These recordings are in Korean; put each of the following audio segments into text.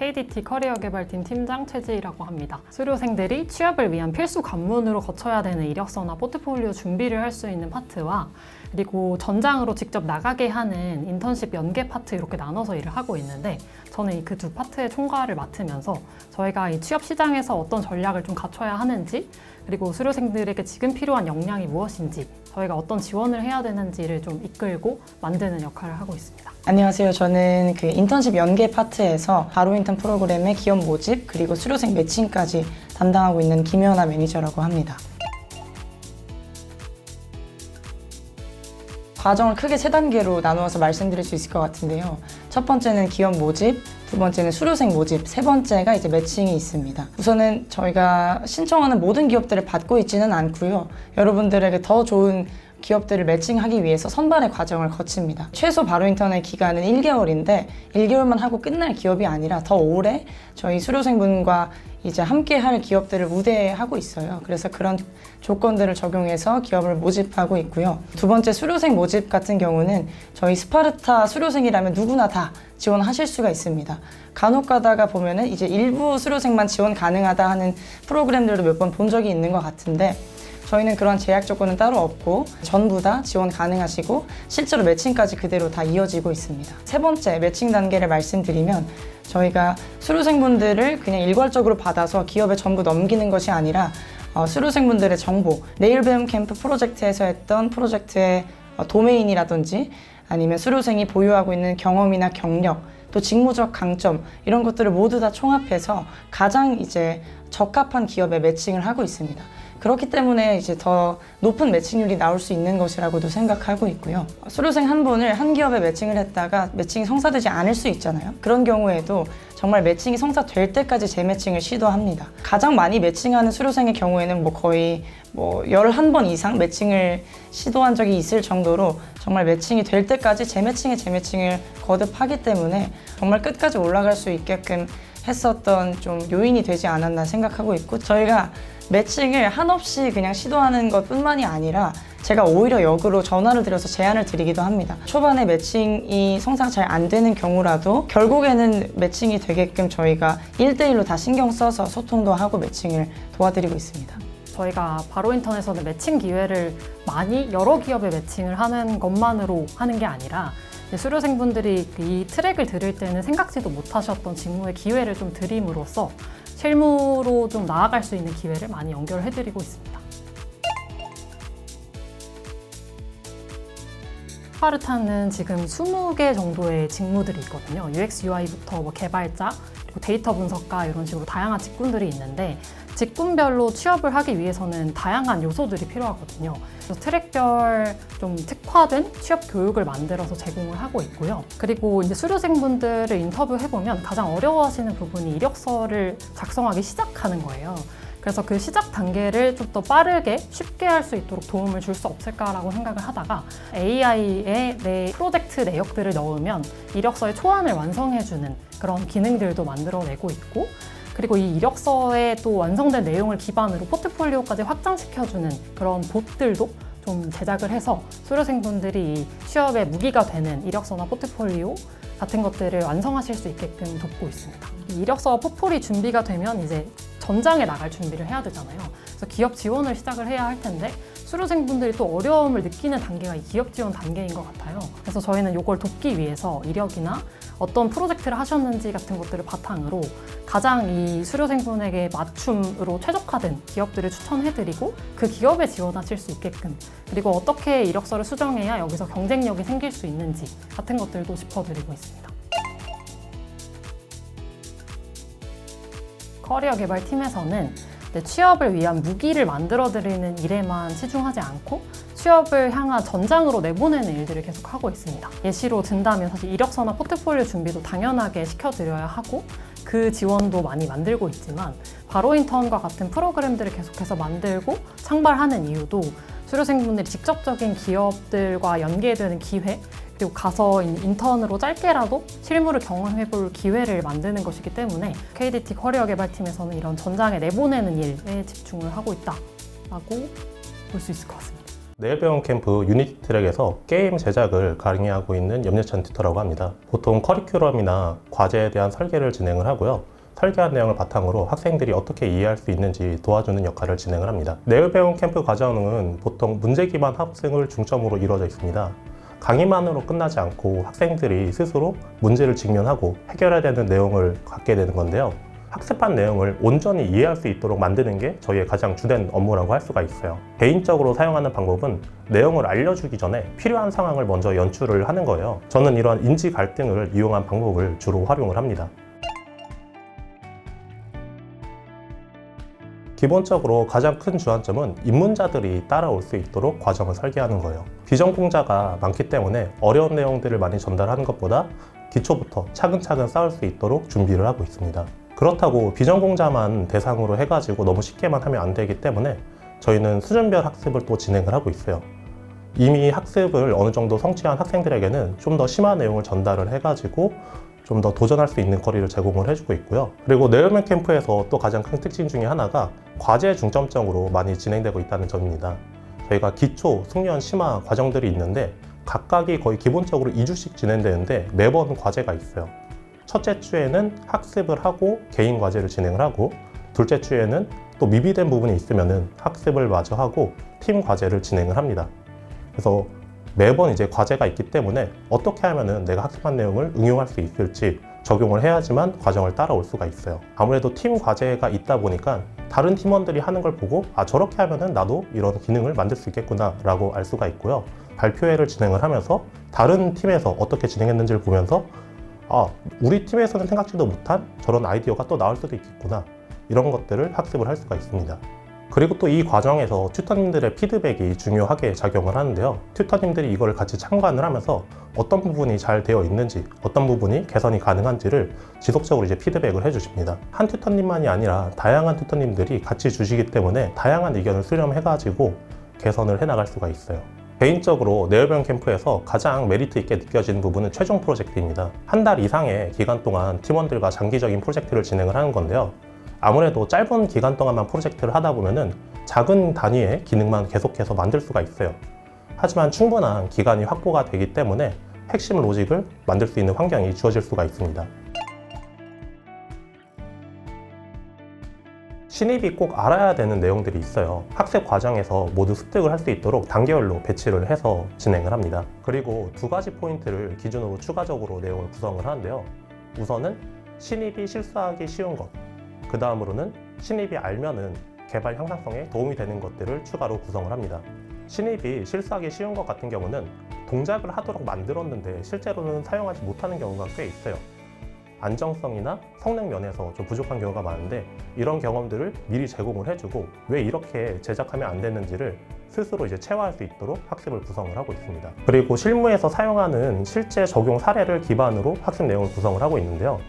KDT 커리어 개발팀 팀장 최지희라고 합니다. 수료생들이 취업을 위한 필수 관문으로 거쳐야 되는 이력서나 포트폴리오 준비를 할 수 있는 파트와 그리고 전장으로 직접 나가게 하는 인턴십 연계 파트 이렇게 나눠서 일을 하고 있는데 저는 그 두 파트의 총괄을 맡으면서 저희가 이 취업 시장에서 어떤 전략을 좀 갖춰야 하는지 그리고 수료생들에게 지금 필요한 역량이 무엇인지 저희가 어떤 지원을 해야 되는지를 좀 이끌고 만드는 역할을 하고 있습니다. 안녕하세요. 저는 그 인턴십 연계 파트에서 바로 인턴 프로그램의 기업 모집 그리고 수료생 매칭까지 담당하고 있는 김연아 매니저라고 합니다. 과정을 크게 3단계로 나누어서 말씀드릴 수 있을 것 같은데요. 첫 번째는 기업 모집, 두 번째는 수료생 모집, 세 번째가 이제 매칭이 있습니다. 우선은 저희가 신청하는 모든 기업들을 받고 있지는 않고요. 여러분들에게 더 좋은 기업들을 매칭하기 위해서 선발의 과정을 거칩니다. 최소 바로 인턴의 기간은 1개월인데 1개월만 하고 끝날 기업이 아니라 더 오래 저희 수료생분과 이제 함께 할 기업들을 우대하고 있어요. 그래서 그런 조건들을 적용해서 기업을 모집하고 있고요. 두 번째 수료생 모집 같은 경우는 저희 스파르타 수료생이라면 누구나 다 지원하실 수가 있습니다. 간혹 가다가 보면은 이제 일부 수료생만 지원 가능하다 하는 프로그램들도 몇 번 본 적이 있는 것 같은데 저희는 그런 제약 조건은 따로 없고 전부 다 지원 가능하시고 실제로 매칭까지 그대로 다 이어지고 있습니다. 세 번째 매칭 단계를 말씀드리면 저희가 수료생분들을 그냥 일괄적으로 받아서 기업에 전부 넘기는 것이 아니라 수료생분들의 정보, 내일 배움 캠프 프로젝트에서 했던 프로젝트의 도메인이라든지 아니면 수료생이 보유하고 있는 경험이나 경력, 또 직무적 강점 이런 것들을 모두 다 총합해서 가장 이제 적합한 기업에 매칭을 하고 있습니다. 그렇기 때문에 이제 더 높은 매칭률이 나올 수 있는 것이라고도 생각하고 있고요. 수료생 한 분을 한 기업에 매칭을 했다가 매칭이 성사되지 않을 수 있잖아요. 그런 경우에도 정말 매칭이 성사될 때까지 재매칭을 시도합니다. 가장 많이 매칭하는 수료생의 경우에는 거의 11번 이상 매칭을 시도한 적이 있을 정도로 정말 매칭이 될 때까지 재매칭을 거듭하기 때문에 정말 끝까지 올라갈 수 있게끔 했었던 좀 요인이 되지 않았나 생각하고 있고 저희가 매칭을 한없이 그냥 시도하는 것뿐만이 아니라 제가 오히려 역으로 전화를 드려서 제안을 드리기도 합니다. 초반에 매칭이 성사가 잘 안 되는 경우라도 결국에는 매칭이 되게끔 저희가 1대1로 다 신경 써서 소통도 하고 매칭을 도와드리고 있습니다. 저희가 바로 인턴에서는 매칭 기회를 많이 여러 기업에 매칭을 하는 것만으로 하는 게 아니라 수료생분들이 이 트랙을 들을 때는 생각지도 못하셨던 직무의 기회를 좀 드림으로써 실무로 좀 나아갈 수 있는 기회를 많이 연결해드리고 있습니다. 스파르타는 지금 20개 정도의 직무들이 있거든요. UX, UI부터 개발자, 그리고 데이터 분석가 이런 식으로 다양한 직군들이 있는데 직군별로 취업을 하기 위해서는 다양한 요소들이 필요하거든요. 그래서 트랙별 좀 특화된 취업 교육을 만들어서 제공을 하고 있고요. 그리고 이제 수료생분들을 인터뷰해보면 가장 어려워하시는 부분이 이력서를 작성하기 시작하는 거예요. 그래서 그 시작 단계를 좀 더 빠르게 쉽게 할 수 있도록 도움을 줄 수 없을까라고 생각을 하다가 AI에 내 프로젝트 내역들을 넣으면 이력서의 초안을 완성해주는 그런 기능들도 만들어내고 있고 그리고 이 이력서에 또 완성된 내용을 기반으로 포트폴리오까지 확장시켜주는 그런 봇들도 좀 제작을 해서 수료생분들이 취업에 무기가 되는 이력서나 포트폴리오 같은 것들을 완성하실 수 있게끔 돕고 있습니다. 이 이력서 포폴이 준비가 되면 이제 전장에 나갈 준비를 해야 되잖아요. 그래서 기업 지원을 시작을 해야 할 텐데 수료생분들이 또 어려움을 느끼는 단계가 이 기업 지원 단계인 것 같아요. 그래서 저희는 이걸 돕기 위해서 이력이나 어떤 프로젝트를 하셨는지 같은 것들을 바탕으로 가장 이 수료생분에게 맞춤으로 최적화된 기업들을 추천해드리고 그 기업에 지원하실 수 있게끔 그리고 어떻게 이력서를 수정해야 여기서 경쟁력이 생길 수 있는지 같은 것들도 짚어드리고 있습니다. 커리어 개발팀에서는 취업을 위한 무기를 만들어드리는 일에만 치중하지 않고 취업을 향한 전장으로 내보내는 일들을 계속 하고 있습니다. 예시로 든다면 사실 이력서나 포트폴리오 준비도 당연하게 시켜드려야 하고 그 지원도 많이 만들고 있지만 바로 인턴과 같은 프로그램들을 계속해서 만들고 창발하는 이유도 수료생분들이 직접적인 기업들과 연계되는 기회 그리고 가서 인턴으로 짧게라도 실무를 경험해볼 기회를 만드는 것이기 때문에 KDT 커리어 개발팀에서는 이런 전장에 내보내는 일에 집중을 하고 있다라고 볼 수 있을 것 같습니다. 내일 배움 캠프 유니티 트랙에서 게임 제작을 강의하고 있는 염예찬 튜터라고 합니다. 보통 커리큘럼이나 과제에 대한 설계를 진행을 하고요. 설계한 내용을 바탕으로 학생들이 어떻게 이해할 수 있는지 도와주는 역할을 진행을 합니다. 내일 배움 캠프 과정은 보통 문제 기반 학습을 중점으로 이루어져 있습니다. 강의만으로 끝나지 않고 학생들이 스스로 문제를 직면하고 해결해야 되는 내용을 갖게 되는 건데요. 학습한 내용을 온전히 이해할 수 있도록 만드는 게 저희의 가장 주된 업무라고 할 수가 있어요. 개인적으로 사용하는 방법은 내용을 알려주기 전에 필요한 상황을 먼저 연출을 하는 거예요. 저는 이런 인지 갈등을 이용한 방법을 주로 활용을 합니다. 기본적으로 가장 큰 주안점은 입문자들이 따라올 수 있도록 과정을 설계하는 거예요. 비전공자가 많기 때문에 어려운 내용들을 많이 전달하는 것보다 기초부터 차근차근 쌓을 수 있도록 준비를 하고 있습니다. 그렇다고 비전공자만 대상으로 해가지고 너무 쉽게만 하면 안 되기 때문에 저희는 수준별 학습을 또 진행을 하고 있어요. 이미 학습을 어느 정도 성취한 학생들에게는 좀 더 심한 내용을 전달을 해가지고 좀 더 도전할 수 있는 거리를 제공을 해주고 있고요. 그리고 내일배움 캠프에서 또 가장 큰 특징 중에 하나가 과제 중점적으로 많이 진행되고 있다는 점입니다. 저희가 기초, 숙련, 심화 과정들이 있는데 각각이 거의 기본적으로 2주씩 진행되는데 매번 과제가 있어요. 첫째 주에는 학습을 하고 개인 과제를 진행을 하고, 둘째 주에는 또 미비된 부분이 있으면은 학습을 마저 하고 팀 과제를 진행을 합니다. 그래서 매번 이제 과제가 있기 때문에 어떻게 하면은 내가 학습한 내용을 응용할 수 있을지 적용을 해야지만 과정을 따라올 수가 있어요. 아무래도 팀 과제가 있다 보니까 다른 팀원들이 하는 걸 보고 저렇게 하면은 나도 이런 기능을 만들 수 있겠구나 라고 알 수가 있고요. 발표회를 진행을 하면서 다른 팀에서 어떻게 진행했는지를 보면서 우리 팀에서는 생각지도 못한 저런 아이디어가 또 나올 수도 있겠구나, 이런 것들을 학습을 할 수가 있습니다. 그리고 또 이 과정에서 튜터님들의 피드백이 중요하게 작용을 하는데요. 튜터님들이 이걸 같이 참관을 하면서 어떤 부분이 잘 되어 있는지, 어떤 부분이 개선이 가능한지를 지속적으로 이제 피드백을 해주십니다. 한 튜터님만이 아니라 다양한 튜터님들이 같이 주시기 때문에 다양한 의견을 수렴해가지고 개선을 해나갈 수가 있어요. 개인적으로 내일배움 캠프에서 가장 메리트 있게 느껴지는 부분은 최종 프로젝트입니다. 한 달 이상의 기간 동안 팀원들과 장기적인 프로젝트를 진행을 하는 건데요. 아무래도 짧은 기간 동안만 프로젝트를 하다 보면은 작은 단위의 기능만 계속해서 만들 수가 있어요. 하지만 충분한 기간이 확보가 되기 때문에 핵심 로직을 만들 수 있는 환경이 주어질 수가 있습니다. 신입이 꼭 알아야 되는 내용들이 있어요. 학습 과정에서 모두 습득을 할 수 있도록 단계별로 배치를 해서 진행을 합니다. 그리고 두 가지 포인트를 기준으로 추가적으로 내용을 구성을 하는데요. 우선은 신입이 실수하기 쉬운 것, 그 다음으로는 신입이 알면은 개발 향상성에 도움이 되는 것들을 추가로 구성을 합니다. 신입이 실수하기 쉬운 것 같은 경우는 동작을 하도록 만들었는데 실제로는 사용하지 못하는 경우가 꽤 있어요. 안정성이나 성능 면에서 좀 부족한 경우가 많은데 이런 경험들을 미리 제공을 해주고 왜 이렇게 제작하면 안 되는지를 스스로 이제 체화할 수 있도록 학습을 구성을 하고 있습니다. 그리고 실무에서 사용하는 실제 적용 사례를 기반으로 학습 내용을 구성을 하고 있는데요.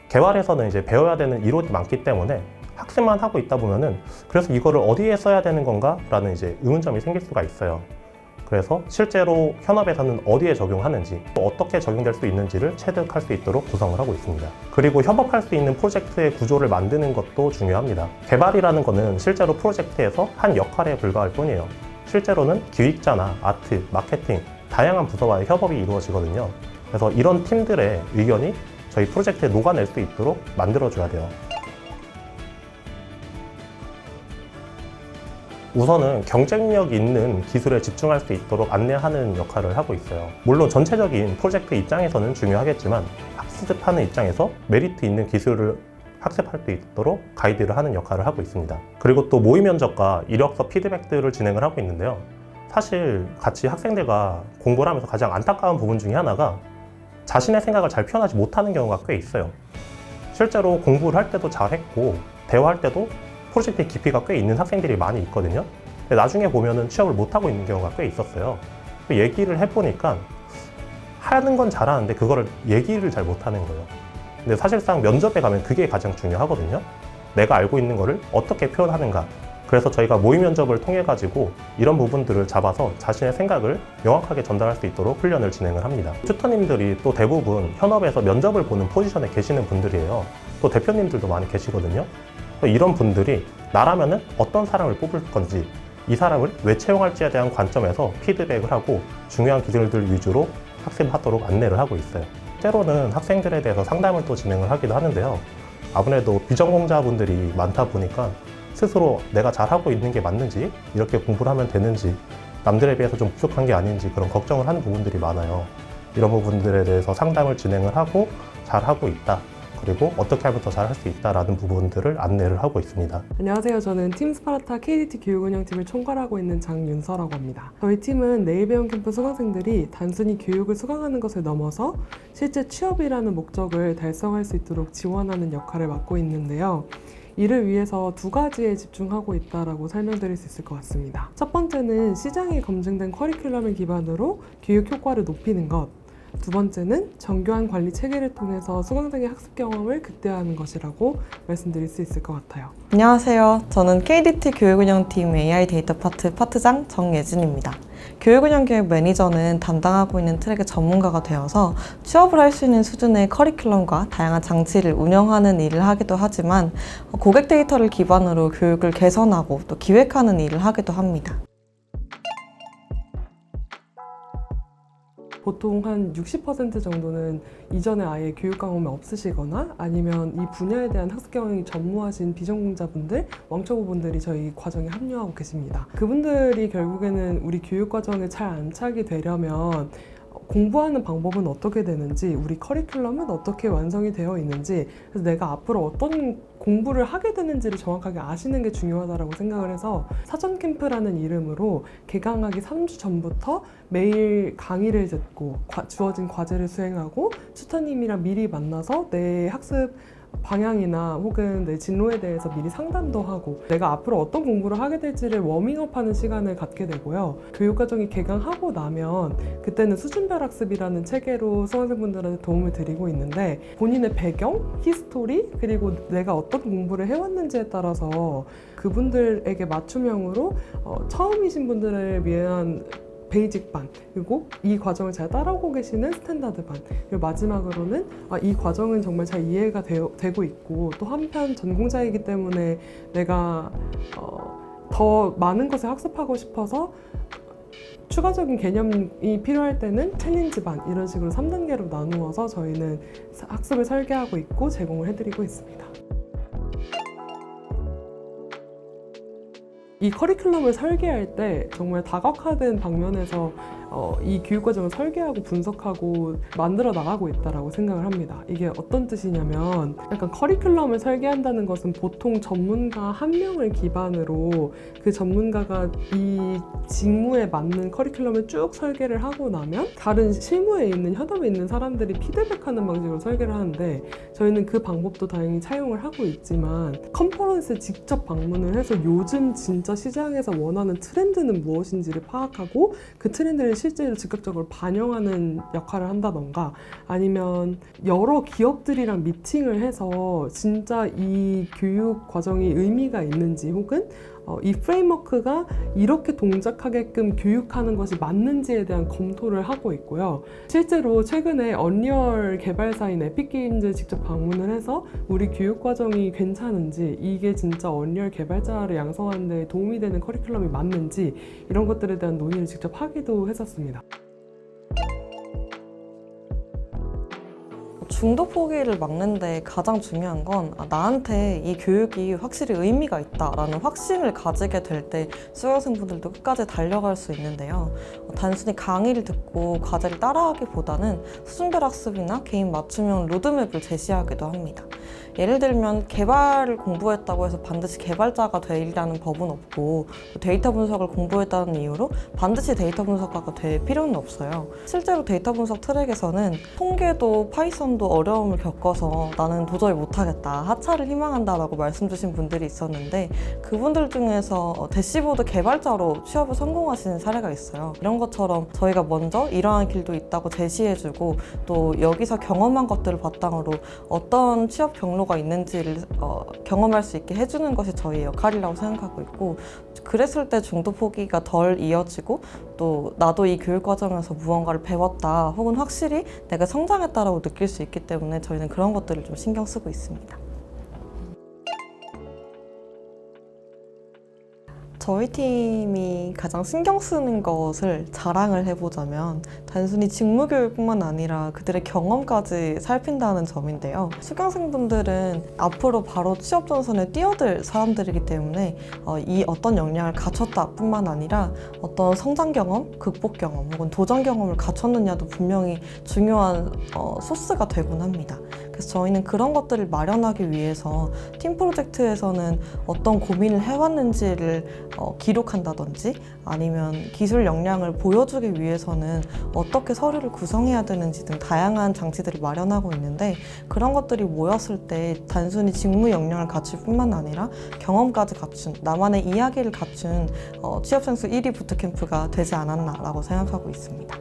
개발에서는 이제 배워야 되는 이론이 많기 때문에 학습만 하고 있다 보면은 그래서 이거를 어디에 써야 되는 건가? 라는 이제 의문점이 생길 수가 있어요. 그래서 실제로 현업에서는 어디에 적용하는지, 또 어떻게 적용될 수 있는지를 체득할 수 있도록 구성을 하고 있습니다. 그리고 협업할 수 있는 프로젝트의 구조를 만드는 것도 중요합니다. 개발이라는 거는 실제로 프로젝트에서 한 역할에 불과할 뿐이에요. 실제로는 기획자나 아트, 마케팅, 다양한 부서와의 협업이 이루어지거든요. 그래서 이런 팀들의 의견이 저희 프로젝트에 녹아낼 수 있도록 만들어줘야 돼요. 우선은 경쟁력 있는 기술에 집중할 수 있도록 안내하는 역할을 하고 있어요. 물론 전체적인 프로젝트 입장에서는 중요하겠지만 학습하는 입장에서 메리트 있는 기술을 학습할 수 있도록 가이드를 하는 역할을 하고 있습니다. 그리고 또 모의 면접과 이력서 피드백들을 진행을 하고 있는데요. 사실 같이 학생들과 공부를 하면서 가장 안타까운 부분 중에 하나가 자신의 생각을 잘 표현하지 못하는 경우가 꽤 있어요. 실제로 공부를 할 때도 잘했고 대화할 때도 프로젝트의 깊이가 꽤 있는 학생들이 많이 있거든요. 근데 나중에 보면은 취업을 못하고 있는 경우가 꽤 있었어요. 얘기를 해보니까 하는 건 잘하는데 그거를 얘기를 잘 못하는 거예요. 근데 사실상 면접에 가면 그게 가장 중요하거든요. 내가 알고 있는 거를 어떻게 표현하는가. 그래서 저희가 모의 면접을 통해 가지고 이런 부분들을 잡아서 자신의 생각을 명확하게 전달할 수 있도록 훈련을 진행을 합니다. 튜터님들이 또 대부분 현업에서 면접을 보는 포지션에 계시는 분들이에요. 또 대표님들도 많이 계시거든요. 이런 분들이 나라면은 어떤 사람을 뽑을 건지, 이 사람을 왜 채용할지에 대한 관점에서 피드백을 하고 중요한 기술들 위주로 학습하도록 안내를 하고 있어요. 때로는 학생들에 대해서 상담을 또 진행을 하기도 하는데요. 아무래도 비전공자분들이 많다 보니까 스스로 내가 잘하고 있는 게 맞는지, 이렇게 공부를 하면 되는지, 남들에 비해서 좀 부족한 게 아닌지 그런 걱정을 하는 부분들이 많아요. 이런 부분들에 대해서 상담을 진행을 하고 잘하고 있다, 그리고 어떻게 하면 더 잘할 수 있다라는 부분들을 안내를 하고 있습니다. 안녕하세요. 저는 팀 스파르타 KDT 교육운영팀을 총괄하고 있는 장윤서라고 합니다. 저희 팀은 내일배움 캠프 수강생들이 단순히 교육을 수강하는 것을 넘어서 실제 취업이라는 목적을 달성할 수 있도록 지원하는 역할을 맡고 있는데요. 이를 위해서 두 가지에 집중하고 있다라고 설명드릴 수 있을 것 같습니다. 첫 번째는 시장에 검증된 커리큘럼을 기반으로 교육 효과를 높이는 것. 두 번째는 정교한 관리 체계를 통해서 수강생의 학습 경험을 극대화하는 것이라고 말씀드릴 수 있을 것 같아요. 안녕하세요. 저는 KDT 교육운영팀 AI 데이터 파트장 정예진입니다. 교육운영 교육 매니저는 담당하고 있는 트랙의 전문가가 되어서 취업을 할 수 있는 수준의 커리큘럼과 다양한 장치를 운영하는 일을 하기도 하지만 고객 데이터를 기반으로 교육을 개선하고 또 기획하는 일을 하기도 합니다. 보통 한 60% 정도는 이전에 아예 교육 경험이 없으시거나 아니면 이 분야에 대한 학습 경험이 전무하신 비전공자분들, 왕초보분들이 저희 과정에 합류하고 계십니다. 그분들이 결국에는 우리 교육 과정에 잘 안착이 되려면 공부하는 방법은 어떻게 되는지, 우리 커리큘럼은 어떻게 완성이 되어 있는지, 그래서 내가 앞으로 어떤 공부를 하게 되는지를 정확하게 아시는 게 중요하다고 생각을 해서 사전 캠프라는 이름으로 개강하기 3주 전부터 매일 강의를 듣고 주어진 과제를 수행하고 튜터님이랑 미리 만나서 내 학습 방향이나 혹은 내 진로에 대해서 미리 상담도 하고 내가 앞으로 어떤 공부를 하게 될지를 워밍업하는 시간을 갖게 되고요. 교육과정이 개강하고 나면 그때는 수준별 학습이라는 체계로 수강생분들한테 도움을 드리고 있는데 본인의 배경, 히스토리, 그리고 내가 어떤 공부를 해왔는지에 따라서 그분들에게 맞춤형으로 처음이신 분들을 위한 베이직 반, 그리고 이 과정을 잘 따라오고 계시는 스탠다드 반, 그리고 마지막으로는 이 과정은 정말 잘 이해가 되고 있고 또 한편 전공자이기 때문에 내가 더 많은 것을 학습하고 싶어서 추가적인 개념이 필요할 때는 챌린지 반, 이런 식으로 3단계로 나누어서 저희는 학습을 설계하고 있고 제공을 해드리고 있습니다. 이 커리큘럼을 설계할 때 정말 다각화된 방면에서 이 교육과정을 설계하고 분석하고 만들어 나가고 있다고 생각을 합니다. 이게 어떤 뜻이냐면 약간 커리큘럼을 설계한다는 것은 보통 전문가 한 명을 기반으로 그 전문가가 이 직무에 맞는 커리큘럼을 쭉 설계를 하고 나면 다른 실무에 있는 현업에 있는 사람들이 피드백하는 방식으로 설계를 하는데 저희는 그 방법도 다행히 차용을 하고 있지만 컨퍼런스에 직접 방문을 해서 요즘 진짜 시장에서 원하는 트렌드는 무엇인지를 파악하고 그 트렌드를 실제로 즉각적으로 반영하는 역할을 한다던가 아니면 여러 기업들이랑 미팅을 해서 진짜 이 교육 과정이 의미가 있는지 혹은 이 프레임워크가 이렇게 동작하게끔 교육하는 것이 맞는지에 대한 검토를 하고 있고요. 실제로 최근에 언리얼 개발사인 에픽게임즈 직접 방문을 해서 우리 교육 과정이 괜찮은지 이게 진짜 언리얼 개발자를 양성하는 데 도움이 되는 커리큘럼이 맞는지 이런 것들에 대한 논의를 직접 하기도 했었습니다. 중도 포기를 막는데 가장 중요한 건 나한테 이 교육이 확실히 의미가 있다라는 확신을 가지게 될 때 수강생분들도 끝까지 달려갈 수 있는데요. 단순히 강의를 듣고 과제를 따라하기보다는 수준별 학습이나 개인 맞춤형 로드맵을 제시하기도 합니다. 예를 들면 개발을 공부했다고 해서 반드시 개발자가 되리라는 법은 없고 데이터 분석을 공부했다는 이유로 반드시 데이터 분석가가 될 필요는 없어요. 실제로 데이터 분석 트랙에서는 통계도 파이썬도 어려움을 겪어서 나는 도저히 못하겠다, 하차를 희망한다라고 말씀 주신 분들이 있었는데 그분들 중에서 대시보드 개발자로 취업을 성공하시는 사례가 있어요. 이런 것처럼 저희가 먼저 이러한 길도 있다고 제시해주고 또 여기서 경험한 것들을 바탕으로 어떤 취업 경로가 있는지를 경험할 수 있게 해주는 것이 저희의 역할이라고 생각하고 있고 그랬을 때 중도 포기가 덜 이어지고 또 나도 이 교육 과정에서 무언가를 배웠다 혹은 확실히 내가 성장했다라고 느낄 수 있기 때문에 저희는 그런 것들을 좀 신경 쓰고 있습니다. 저희 팀이 가장 신경 쓰는 것을 자랑을 해보자면 단순히 직무교육뿐만 아니라 그들의 경험까지 살핀다는 점인데요. 수강생분들은 앞으로 바로 취업 전선에 뛰어들 사람들이기 때문에 이 어떤 역량을 갖췄다 뿐만 아니라 어떤 성장 경험, 극복 경험 혹은 도전 경험을 갖췄느냐도 분명히 중요한 소스가 되곤 합니다. 그래서 저희는 그런 것들을 마련하기 위해서 팀 프로젝트에서는 어떤 고민을 해왔는지를 기록한다든지 아니면 기술 역량을 보여주기 위해서는 어떻게 서류를 구성해야 되는지 등 다양한 장치들을 마련하고 있는데 그런 것들이 모였을 때 단순히 직무 역량을 갖출 뿐만 아니라 경험까지 갖춘 나만의 이야기를 갖춘 취업생수 1위 부트캠프가 되지 않았나라고 생각하고 있습니다.